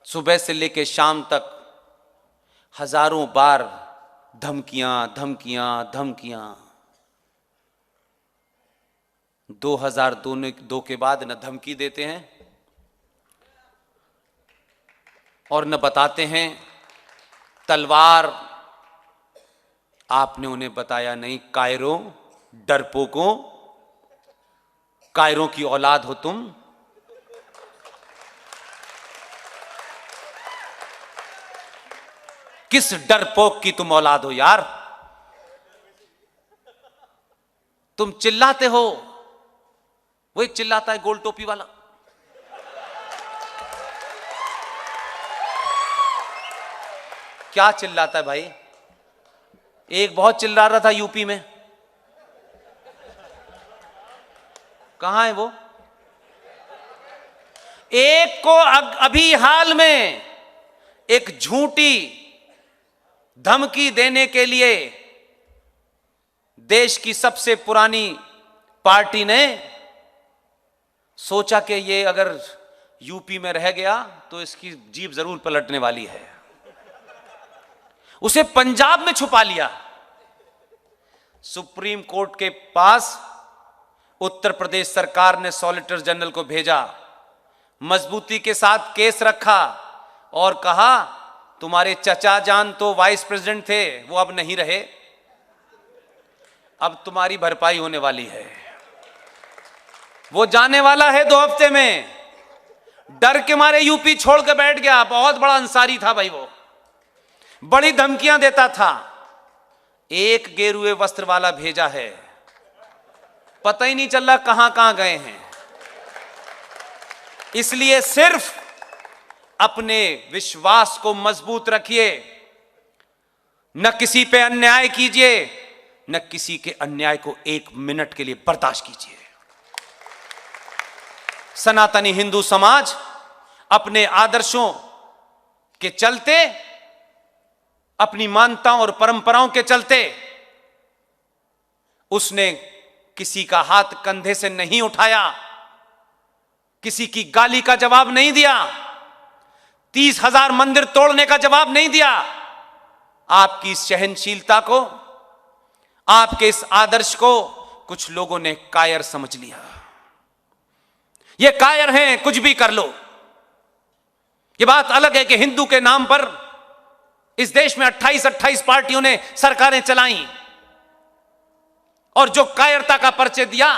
सुबह से लेकर शाम तक हजारों बार धमकियां धमकियां धमकियां। 2002 के बाद न धमकी देते हैं और न बताते हैं तलवार। आपने उन्हें बताया नहीं, कायरों, डरपोकों, कायरों की औलाद हो तुम। किस डरपोक की तुम औलाद हो यार? तुम चिल्लाते हो, वो एक चिल्लाता है गोल टोपी वाला। क्या चिल्लाता है भाई? एक बहुत चिल्ला रहा था यूपी में, कहां है वो? एक को अभी हाल में एक झूठी धमकी देने के लिए देश की सबसे पुरानी पार्टी ने सोचा कि ये अगर यूपी में रह गया तो इसकी जीभ जरूर पलटने वाली है। उसे पंजाब में छुपा लिया। सुप्रीम कोर्ट के पास उत्तर प्रदेश सरकार ने सॉलिसिटर जनरल को भेजा, मजबूती के साथ केस रखा और कहा तुम्हारे चचा जान तो वाइस प्रेसिडेंट थे, वो अब नहीं रहे, अब तुम्हारी भरपाई होने वाली है। वो जाने वाला है 2 हफ्ते में। डर के मारे यूपी छोड़ के बैठ गया। बहुत बड़ा अंसारी था भाई, वो बड़ी धमकियां देता था। एक गेरुए वस्त्र वाला भेजा है, पता ही नहीं चल रहा कहां कहां गए हैं। इसलिए सिर्फ अपने विश्वास को मजबूत रखिए, न किसी पे अन्याय कीजिए, न किसी के अन्याय को 1 मिनट के लिए बर्दाश्त कीजिए। सनातनी हिंदू समाज अपने आदर्शों के चलते, अपनी मान्यताओं और परंपराओं के चलते उसने किसी का हाथ कंधे से नहीं उठाया, किसी की गाली का जवाब नहीं दिया, 30,000 मंदिर तोड़ने का जवाब नहीं दिया। आपकी सहनशीलता को, आपके इस आदर्श को कुछ लोगों ने कायर समझ लिया। ये कायर हैं, कुछ भी कर लो। ये बात अलग है कि हिंदू के नाम पर इस देश में 28 पार्टियों ने सरकारें चलाई और जो कायरता का परिचय दिया,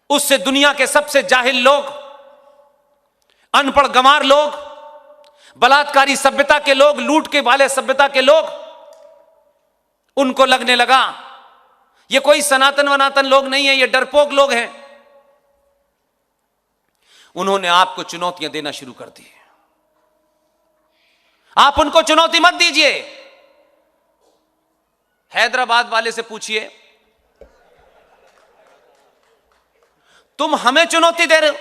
उससे दुनिया के सबसे जाहिल लोग, अनपढ़ गंवार लोग, बलात्कारी सभ्यता के लोग, लूट के वाले सभ्यता के लोग, उनको लगने लगा ये कोई सनातन वनातन लोग नहीं है, ये डरपोक लोग हैं। उन्होंने आपको चुनौतियां देना शुरू कर दी। आप उनको चुनौती मत दीजिए। हैदराबाद वाले से पूछिए, तुम हमें चुनौती दे रहे हो,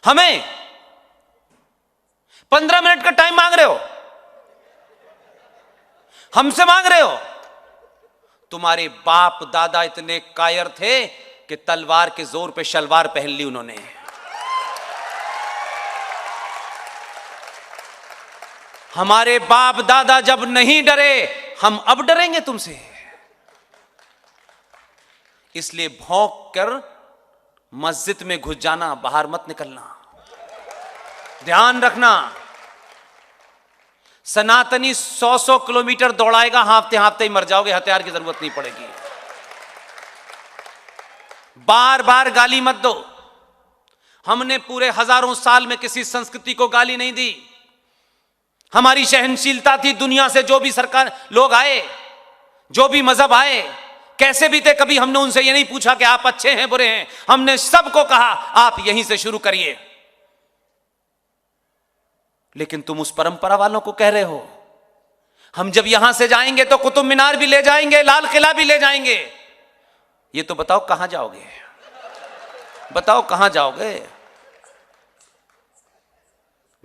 हमें 15 मिनट का टाइम मांग रहे हो, हमसे मांग रहे हो। तुम्हारे बाप दादा इतने कायर थे कि तलवार के जोर पे शलवार पहन ली उन्होंने। हमारे बाप दादा जब नहीं डरे, हम अब डरेंगे तुमसे? इसलिए भौंक कर मस्जिद में घुस जाना, बाहर मत निकलना। ध्यान रखना, सनातनी 100 किलोमीटर दौड़ाएगा, हाँफते हाँफते ही मर जाओगे, हथियार की जरूरत नहीं पड़ेगी। बार बार गाली मत दो। हमने पूरे हजारों साल में किसी संस्कृति को गाली नहीं दी। हमारी सहनशीलता थी। दुनिया से जो भी सरकार लोग आए, जो भी मजहब आए, कैसे भी थे, कभी हमने उनसे ये नहीं पूछा कि आप अच्छे हैं बुरे हैं। हमने सबको कहा आप यहीं से शुरू करिए। लेकिन तुम उस परंपरा वालों को कह रहे हो हम जब यहां से जाएंगे तो कुतुब मीनार भी ले जाएंगे, लाल किला भी ले जाएंगे। ये तो बताओ कहां जाओगे? बताओ कहां जाओगे?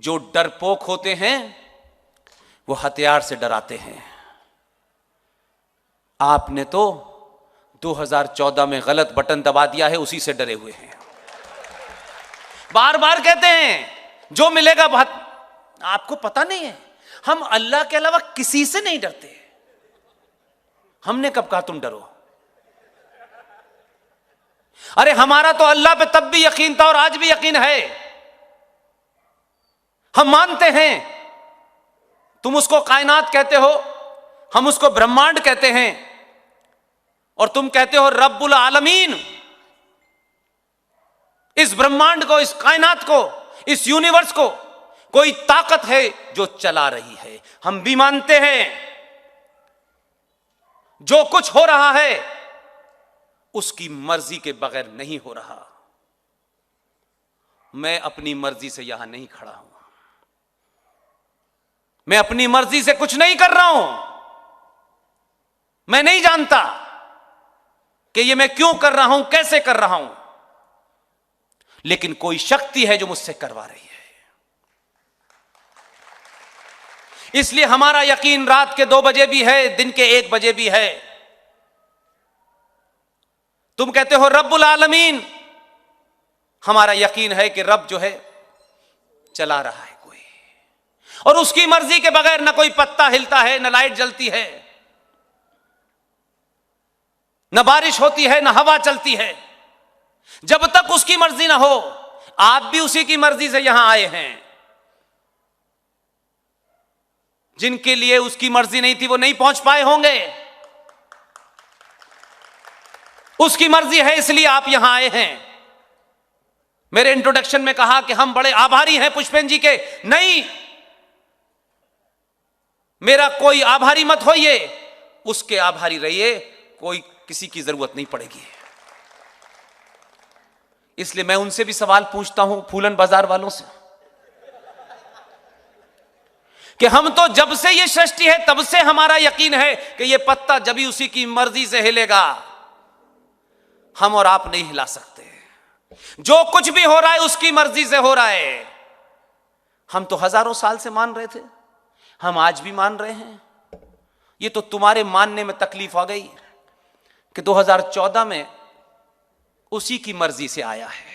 जो डरपोक होते हैं वो हथियार से डराते हैं। आपने तो 2014 में गलत बटन दबा दिया है, उसी से डरे हुए हैं। बार बार कहते हैं जो मिलेगा बहुत। आपको पता नहीं है, हम अल्लाह के अलावा किसी से नहीं डरते। हमने कब कहा तुम डरो? अरे हमारा तो अल्लाह पे तब भी यकीन था और आज भी यकीन है। हम मानते हैं, तुम उसको कायनात कहते हो, हम उसको ब्रह्मांड कहते हैं, और तुम कहते हो रब्बुल आलमीन। इस ब्रह्मांड को, इस कायनात को, इस यूनिवर्स को कोई ताकत है जो चला रही है। हम भी मानते हैं जो कुछ हो रहा है उसकी मर्जी के बगैर नहीं हो रहा। मैं अपनी मर्जी से यहां नहीं खड़ा हूं, मैं अपनी मर्जी से कुछ नहीं कर रहा हूं। मैं नहीं जानता कि ये मैं क्यों कर रहा हूं, कैसे कर रहा हूं, लेकिन कोई शक्ति है जो मुझसे करवा रही है। इसलिए हमारा यकीन रात के 2 बजे भी है, दिन के 1 बजे भी है। तुम कहते हो रब्बुल आलमीन, हमारा यकीन है कि रब जो है चला रहा है कोई, और उसकी मर्जी के बगैर ना कोई पत्ता हिलता है, ना लाइट जलती है, न बारिश होती है, न हवा चलती है। जब तक उसकी मर्जी ना हो। आप भी उसी की मर्जी से यहां आए हैं। जिनके लिए उसकी मर्जी नहीं थी वो नहीं पहुंच पाए होंगे। उसकी मर्जी है इसलिए आप यहां आए हैं। मेरे इंट्रोडक्शन में कहा कि हम बड़े आभारी हैं पुष्पेंद्र जी के। नहीं, मेरा कोई आभारी मत होइए, उसके आभारी रहिए। कोई किसी की जरूरत नहीं पड़ेगी। इसलिए मैं उनसे भी सवाल पूछता हूं, फूलन बाजार वालों से, कि हम तो जब से ये सृष्टि है तब से हमारा यकीन है कि ये पत्ता जब भी उसी की मर्जी से हिलेगा। हम और आप नहीं हिला सकते। जो कुछ भी हो रहा है उसकी मर्जी से हो रहा है। हम तो हजारों साल से मान रहे थे, हम आज भी मान रहे हैं। ये तो तुम्हारे मानने में तकलीफ आ गई कि 2014 में उसी की मर्जी से आया है।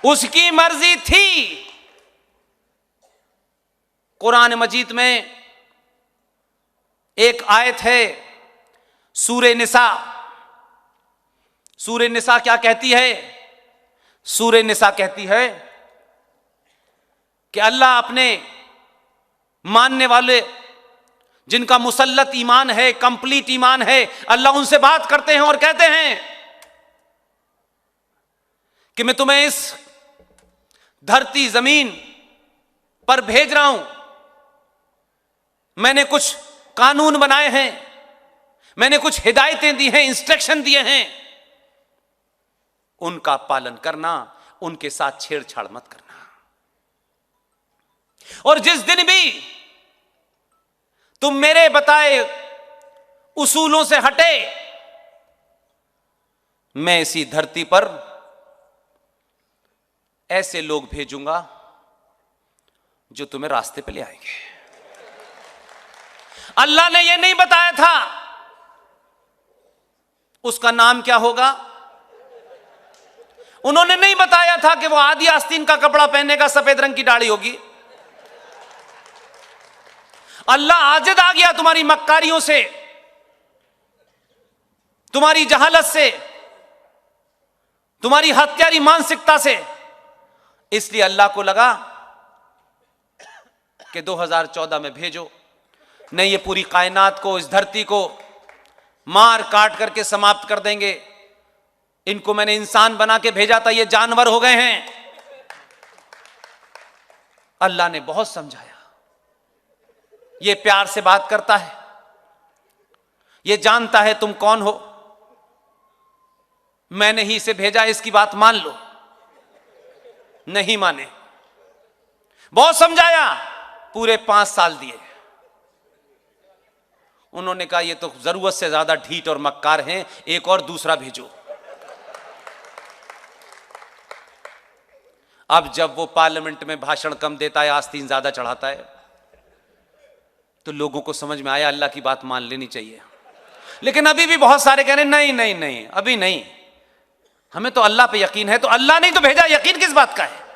उसकी मर्जी थी। कुरान मजीद में एक आयत है, सूरे निसा। सूरे निसा क्या कहती है? सूरे निसा कहती है कि अल्लाह अपने मानने वाले, जिनका मुसल्लत ईमान है, कंप्लीट ईमान है, अल्लाह उनसे बात करते हैं और कहते हैं कि मैं तुम्हें इस धरती जमीन पर भेज रहा हूं। मैंने कुछ कानून बनाए हैं, मैंने कुछ हिदायतें दी हैं, इंस्ट्रक्शन दिए हैं। उनका पालन करना, उनके साथ छेड़छाड़ मत करना। और जिस दिन भी तुम मेरे बताए उसूलों से हटे, मैं इसी धरती पर ऐसे लोग भेजूंगा जो तुम्हें रास्ते पे ले आएंगे। अल्लाह ने यह नहीं बताया था उसका नाम क्या होगा। उन्होंने नहीं बताया था कि वो आदि आस्तीन का कपड़ा पहनेगा, सफेद रंग की दाढ़ी होगी। अल्लाह आजिद आ गया तुम्हारी मक्कारियों से, तुम्हारी जहालत से, तुम्हारी हत्यारी मानसिकता से। इसलिए अल्लाह को लगा कि 2014 में भेजो, नहीं ये पूरी कायनात को, इस धरती को मार काट करके समाप्त कर देंगे। इनको मैंने इंसान बना के भेजा था, ये जानवर हो गए हैं। अल्लाह ने बहुत समझाया। ये प्यार से बात करता है, ये जानता है तुम कौन हो, मैंने ही इसे भेजा, इसकी बात मान लो। नहीं माने, बहुत समझाया, पूरे 5 साल दिए। उन्होंने कहा ये तो जरूरत से ज्यादा ढीठ और मक्कार हैं, एक और दूसरा भेजो। अब जब वो पार्लियामेंट में भाषण कम देता है, आस्तीन ज्यादा चढ़ाता है, तो लोगों को समझ में आया अल्लाह की बात मान लेनी चाहिए। लेकिन अभी भी बहुत सारे कह रहे हैं नहीं नहीं नहीं, अभी नहीं, हमें तो अल्लाह पे यकीन है, तो अल्लाह नहीं तो भेजा, यकीन किस बात का है?